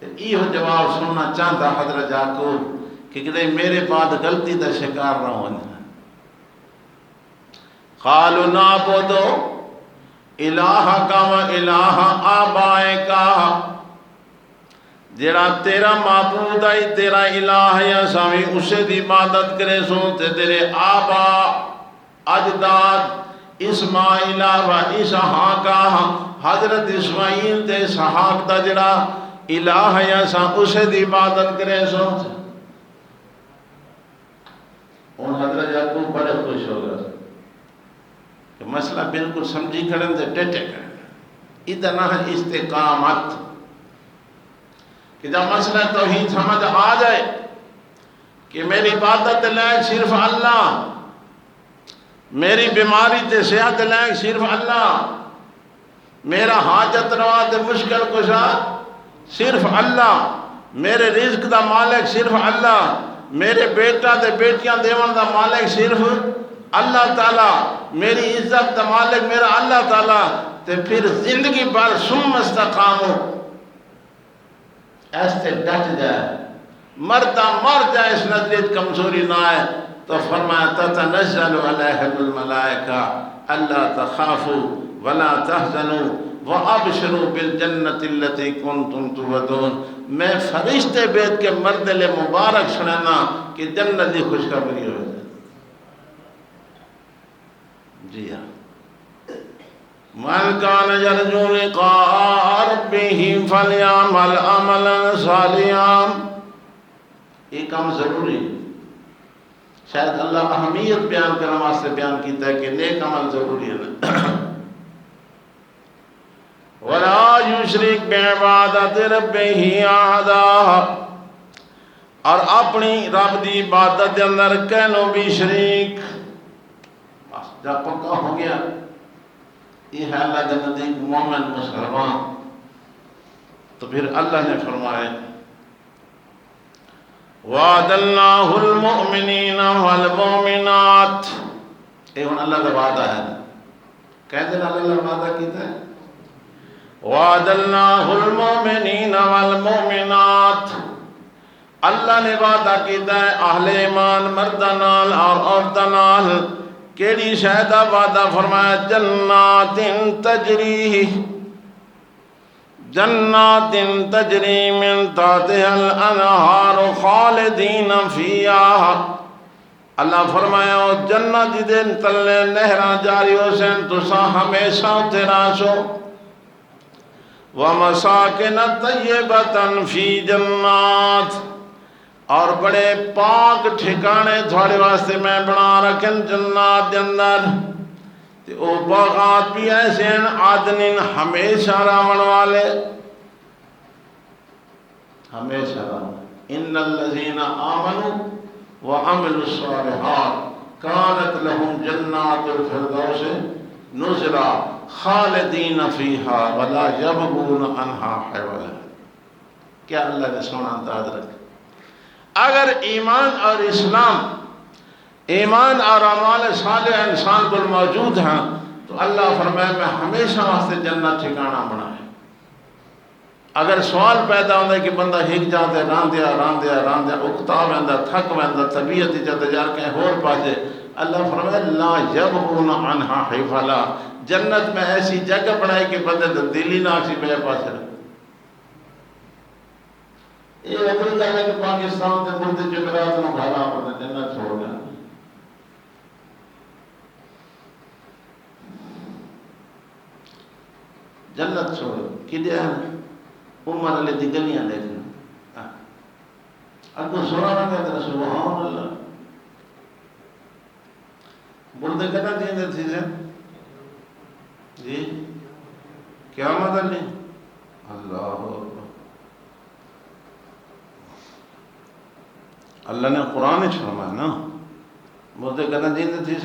یہ جواب سننا چاہتا حضرت یعقوب کہ کدے میرے بعد غلطی دا شکار نہ ہونا. قالوا نعبد الہک و الہ آبائک، جڑا تیرا معبود ہے تیرا الہ ہے اساں بھی اسے دی عبادت کرے سو. تے تیرے آبا اجداد اسماعیل و اسحاق، حضرت اسماعیل تے اسحاق دا جڑا الہ ہے اساں اسے دی عبادت کرے سو. ان حضرت یعقوب بڑے خوش ہو گئے کہ مسئلہ بالکل سمجھی کریں دے ڈٹے کریں. ادھر نہ ہے استقامت کہ جب مسئلہ توحید سمجھ آ جائے کہ میری عبادت لائق صرف اللہ، میری بیماری تے صحت لائق صرف اللہ، میرا حاجت روا تے مشکل کشا صرف اللہ، میرے رزق دا مالک صرف اللہ، میرے بیٹا تے بیٹیاں دیون دا مالک صرف اللہ تعالیٰ، میری عزت دا مالک میرا اللہ تعالیٰ. تے پھر زندگی بھر ثم استقامو، ایسے ڈٹ جائے، مرتا مر جائے، اس نظریت کمزوری نہ آئے. تو فرمایا تتنزل علیہم الملائکہ الا تخافوا ولا تحزنوا وابشروا بالجنۃ التی کنتم توعدون. میں فرشتے بیت کے مرد لے مبارک سنانا کہ جنت دی خوشخبری ہو جائے. جی ہاں. من کان یرجو لقاء ربہ فلیعمل عملا صالحا. یہ کام ضروری ہے. شاید اللہ اہمیت بیان کرنے واسطے بیان کیتا ہے کہ نیک عمل ضروری ہے. وَلَا يُشْرِكْ بِعِبَادَةِ رَبِّهِ أَحَدًا، اور اپنی رب دی عبادت دے اندر کہنو بھی شریک. بس جب پکا ہو گیا یہ ہے اللہ کے نزدیک مومن مسلمان، تو پھر اللہ نے فرمائے وَعَدَ اللَّهُ الْمُؤْمِنِينَ وَالْمُؤْمِنَاتِ. یہ ان اللہ کا وعدہ ہے. کہتے ہیں اللہ کا وعدہ کیتا ہے وَعَدَ اللَّهُ الْمُؤْمِنِينَ وَالْمُؤْمِنَاتِ. اللہ نے وعدہ کیتا ہے اہل ایمان مردانال اور عورتانال. کیڑی شہدہ وعدہ فرمایا جنات تجری من تحتها الانہار خالدین فیہا. اللہ فرمایا جنت دن تلے نہراں جاری ہو سن تساں ہمیشہ تیرا سو وَمَسَاكِنَ طَيِّبَةً فِي جَنَّاتٍ اور بڑے پاک ٹھکانے تھوڑے واسطے میں بنا رکھن جنات دے اندر تے او باغات بھی ایسے ہیں عادنین ہمیشہ راون والے ہمیشہ راون ان الذین آمنوا وعملوا الصالحات كانت لهم جنات الفردوس نزلا خالدین فیہا ولا یبغون عنہا حولا. کیا اللہ نے سونا انداز رکھا. اگر ایمان اور اسلام ایمان اور اعمال صالح انسان کو موجود ہیں تو اللہ فرمائے میں ہمیشہ واسطے جنت ٹھکانہ بنائے. اگر سوال پیدا ہوتا ہے کہ بندہ ہک جاتے راندیا اکتا ویندا تھک ویندا طبیعت جد جا کے ہور پاسے اللہ فرمائے لا یبغون عنہا حولا. جنت میں ایسی جگہ بنائی کہ بندے دلی نہ سی بے پاسے. یہ اگلی گل ہے کہ پاکستان کے ملک جمعرات نو گھر آ جنت چھوڑ گیا. جنت چھوڑ کدے عمر علی دی گلیاں دیکھنا اگو سنا نہ کہتے سبحان اللہ بولتے کہنا دیندے تھی جی قیامت علی اللہ اللہ نے قرآن فرمایا نا بولتے کہنا دیندے تھی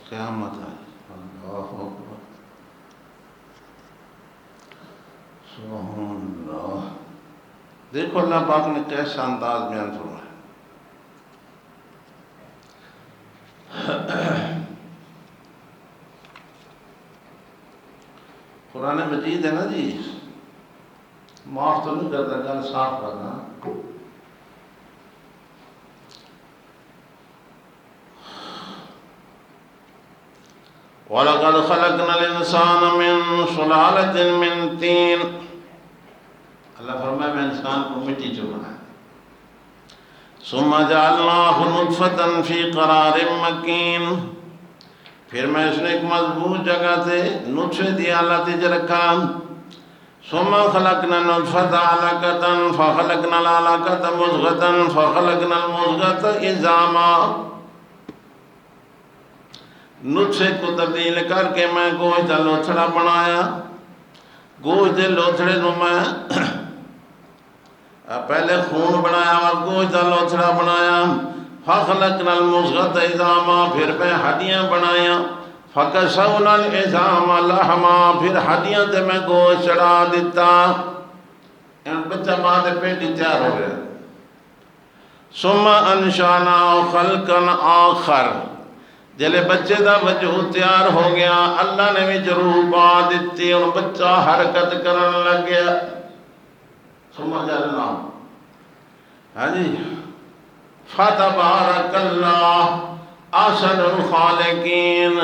قیامت علی اللہ سبحان اللہ. دیکھو اللہ پاک نے کیسا انداز بیان فرمایا. قرآن مجید ہے نا جی معاف تو نہیں کرتا گل صاف کرنا. وَلَقَدْ خَلَقْنَا الْإِنسَانَ مِنْ صُلَالَةٍ مِنْ طِينٍ. اللہ فرمائے میں انسان کو مٹی سے بنایا. ثُمَّ جَعَلْنَاهُ نُطْفَةً فِي قَرَارٍ مَكِينٍ. پھر میں اس نے ایک مضبوط جگہ سے نطفے دی حالت وچ رکھا. ثُمَّ خَلَقْنَا النُّطْفَةَ عَلَقَةً فَخَلَقْنَا الْعَلَقَةَ مُضْغَةً فَخَلَقْنَا الْمُضْغَةَ عِظَامًا. نطفے کو تبدیل کر کے میں گوشت کا لوتھڑا بنایا. گوشت دے لوتھڑے نو میں پہلے خون بنایا اور گوشت کا لوتھڑا بنایا. فَخَلَقْنَا الْمُضْغَةَ عِظَامًا. پھر میں ہڈیاں بنایا. فَكَسَوْنَا الْعِظَامَ لَحْمًا. پھر ہڈیاں تے میں گوشت چڑھا دیتا. بچہ ماں دے پیٹ تیار ہو گیا. ثُمَّ أَنشَأْنَاهُ خَلْقًا آخَرَ. جلے بچے دا وجود تیار ہو گیا اللہ نے بھی روح پا دیتی اور بچہ حرکت کرن لگ گیا. سمجھ جانا ہاں جی فَتَبَارَكَ اللَّهُ أَحْسَنُ الْخَالِقِينَ.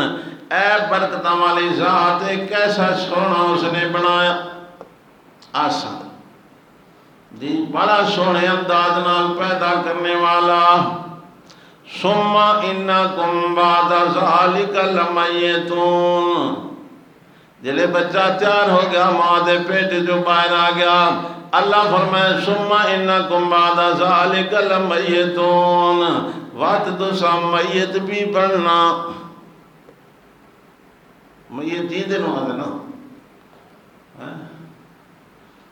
اے برکتاں والی ذات کیسا سونا اس نے بنایا. آسان دی بڑا سونے انداز نال پیدا کرنے والا. ثم انکم بعد ذالک لمیتون. جلے بچہ تیار ہو گیا ماں دے پیٹ جو باہر آ گیا اللہ فرمائے ثم انکم بعد ذالک لمیتون. وقت دوسرا میت بھی بننا. میت ہی دن ہوا دے نا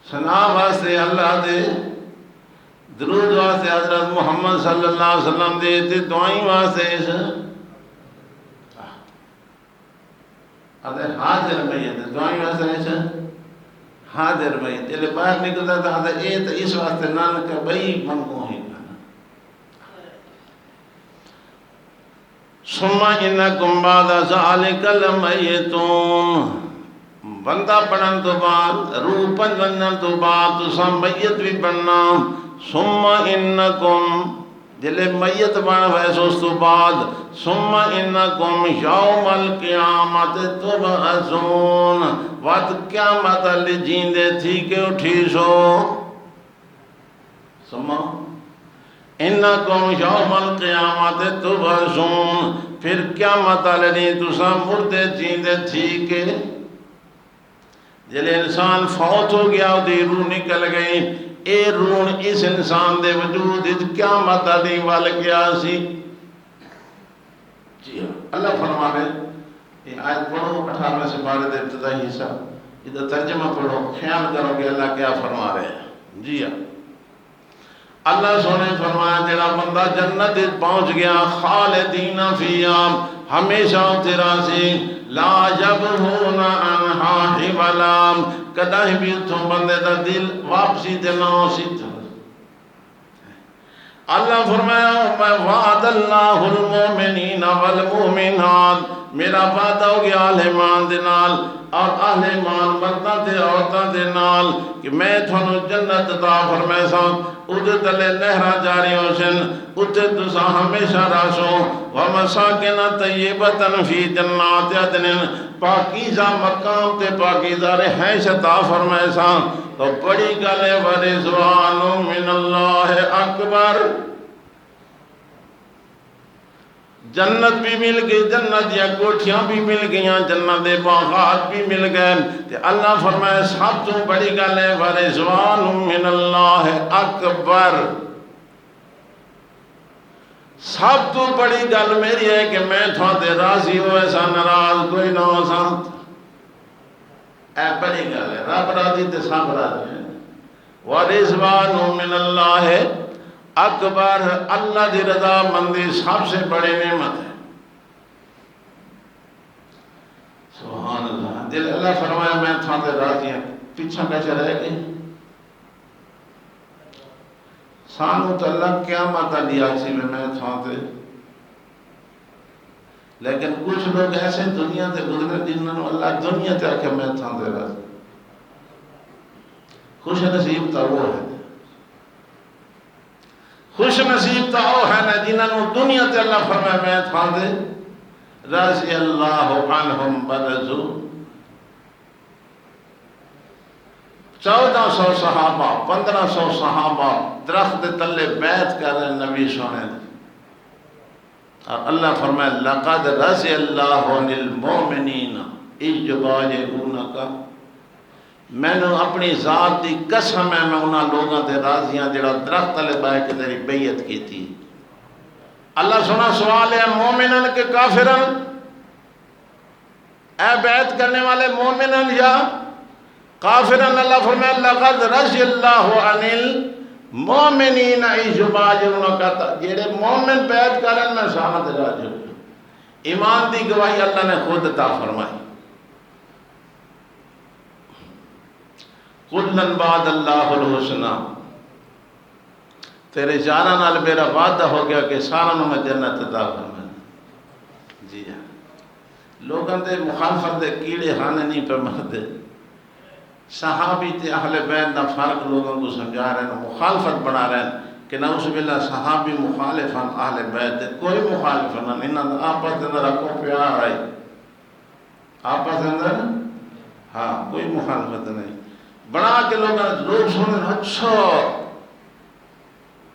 سنا واسطے اللہ دے درود واسطے حضرت محمد صلی اللہ علیہ وسلم دے تے دعائیں واسطے اس حاضر میت دعائیں واسطے اس حاضر میت جلے باہر نکلتا تھا اے تو اس واسطے نانکہ بھئی منگو ہی ثم انکم بعد ذالک لمیتون. بندہ بنن تو بعد روح بنن تو بعد تساں میت بھی بننا. ثم انکم جلے میت بن ویسے اس تو بعد ثم انکم یوم القیامت تبعثون. وقت قیامت علی جیندے تھی کہ اٹھی سو. ثم انکم یوم القیامت تبعثون، پھر قیامت والے دن تساں مردے جیندے تھی کے جلے انسان فوت ہو گیا دی روح نکل گئی، اے روح اس انسان دے وجود قیامت والے وال گیا سی۔ جی اللہ فرما رہے، یہ آیت پڑھو 18 سے 12 دے ابتدائی حصہ، ادھر ترجمہ پڑھو، خیال کرو کہ اللہ کیا فرما رہے ہیں۔ جی ہاں، اللہ سونے فرمایا جڑا بندہ جنت پہنچ گیا، خالدین فیہا، ہمیشہ تیرا سی، لا یبغون عنہا حولا، کدی بھی اتھوں بندے دا دل واپسی تے نہ سی۔ اللہ فرمایا وعد اللہ المومنین والمومنات، میرا وعدہ ہو گیا اہل ایمان دے نال اور اہل ایمان مرداں تے عورتاں دے نال کہ میں تھانوں جنت عطا فرمائیساں، ادھے تلے نہراں جاری ہوسن، اتھے تساں ہمیشہ رہسو، ومساکن طیبۃ فی جنات عدن، پاکیزہ مقام تے پاکیزہ رہائش عطا فرمائیساں۔ تو بڑی گل ہے ورضوان من اللہ اکبر، جنت بھی مل گئی، جنت یا کوٹھیاں بھی مل گئیاں، جنت دے باغات بھی مل گئے، تے اللہ فرمائے سب تو بڑی گل ہے ورضوان من اللہ اکبر، سب تو بڑی گل میری ہے کہ میں تھوڑے راضی ہوئے سا، ناراض کوئی نہ ہو سا، اے بڑی گل ہے، رب راضی تے سب راضی ہیں۔ ورضوان من اللہ اکبر، اللہ دی رضا مندی سب سے بڑی نعمت ہے۔ سبحان اللہ، دل اللہ فرمایا میں تھوڑے راضی ہیں، پیچھا کیسے رہ گئے؟ سانو تو اللہ قیامت لیا سی میں تھوڑے، لیکن کچھ لوگ ایسے دنیا تے گزرے جنہوں اللہ دنیا تے آکے میں تھوڑے راضی، خوش نصیب تا وہ ہے، خوش نصیب تا وہ ہے نا جنہوں دنیا تے اللہ فرمائے میں تھوڑے رضی اللہ عنہم برضو، 1400 صحابہ 1500 صحابہ درخت تلے بیعت کر رہے نبی سونے، اور اللہ فرمائے لقد رضی اللہ عن المومنین اذ یبایعونک، میں نے اپنی ذات دی قسم ہے میں انہاں لوگاں تے راضیاں جڑا درخت تلے بیٹھ کے تیری بیعت کی تھی۔ اللہ سنا سوال ہے مومنن کے کافرن، اے بیعت کرنے والے مومنن یا کافرن؟ اللہ فرمائے لقد رضی اللہ عن المومنین اذ یبایعونک، جڑے مومن بیعت کرن میں سانہ تے راضی ہوں۔ ایمان دی گواہی اللہ نے خود عطا فرمائی، کلن بعد اللہ الحسنہ، تیرے یاراں نال میرا وعدہ ہو گیا کہ سارا میں جنت عطا فرمائی۔ جی ہاں، لوگاں دے مخالفت دے کیڑے ہانے نہیں پہ مردے، صحابی تے اہل بیت دا فرق لوگوں کو سمجھا رہے ہیں، مخالفت بنا رہے ہیں کہ نعوذ باللہ صحابی مخالفان اہل بیت دے، کوئی مخالفت نہ، انہاں آپس دے اندر رکھو پیار آئی، آپس دے اندر ہاں کوئی مخالفت نہیں، بنا کے لوگ سنیں اچھا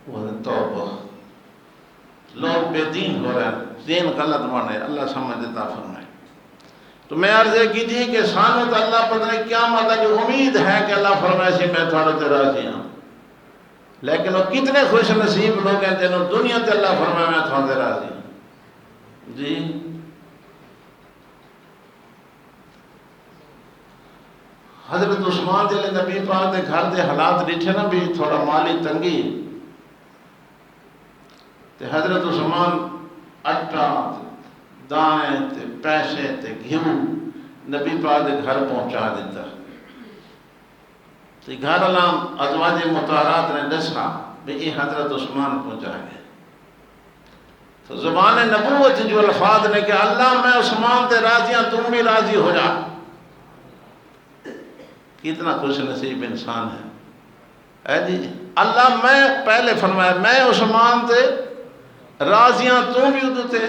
وہ توبہ، لوگ بے دین ہو رہے ہیں، دین غلط مانے، اللہ سمجھ دیتا فرمائے۔ تو میں عرض کی تھی کہ سانو تو اللہ پتہ نہیں کیا مدد جو امید ہے کہ اللہ فرمائے سی میں تھوڑا تے راضی ہوں، لیکن وہ کتنے خوش نصیب لوگ ہیں جنہوں دنیا تے اللہ فرمائے میں تھوڑا تے راضی ہوں۔ جی حضرت عثمان جلے نبی پاک دے گھر دے حالات ڈٹھے نا بھی تھوڑا مالی تنگی، تے حضرت عثمان اٹا دانے تے پیسے تے گھیوں نبی پاک دے گھر پہنچا دیتا، تے گھر علام ازواج مطہرات نے دسا بھی یہ حضرت عثمان پہنچا گئے، تو زبان نبوت جو الفاظ نے کہ اللہ میں عثمان تے راضیاں تم بھی راضی ہو جا، کتنا خوش نصیب انسان ہے۔ اے جی اللہ میں پہلے فرمایا میں عثمان تے راضیاں تم بھی ادھو تے،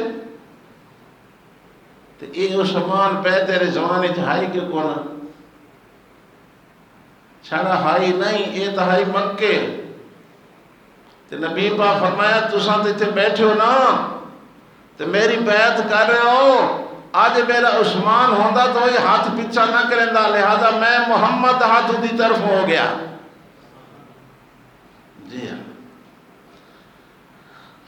تو یہ عثمان پہ تیرے زمانے جہائی کے کون چھڑا ہائی نہیں، یہ تہائی مکے، تو نبی پاک فرمایا تساں تے اتنے بیٹھے ہو نا تو میری بیعت کر رہے ہو، آج میرا عثمان ہوندا تو یہ ہاتھ پیچھا نہ کرندا، لہذا میں محمد ہاتھ دی طرف ہو گیا۔ جی ہاں،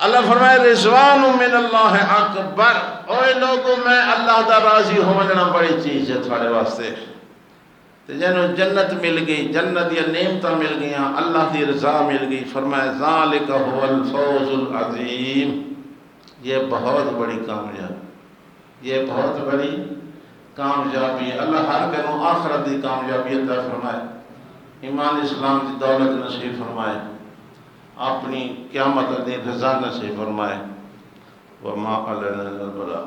اللہ فرمائے رضوان من اللہ اکبر، اوے لوگوں میں اللہ دا راضی ہونا بڑی چیز ہے تھوڑے واسطے۔ جنہوں جنت مل گئی، جنت یا نعمتاں مل گئیاں، اللہ دی رضا مل گئی، فرمایا ذالک هو الفوز العظیم، یہ بہت بڑی کامیابی، یہ بہت بڑی کامیابی ہے۔ اللہ ہر کنوں آخرت دی کامیابی عطا فرمائے، ایمان اسلام دی دولت نصیب فرمائے، اپنی قیامت دی رضا نصیب فرمائے۔ وما علینا الا البلاغ۔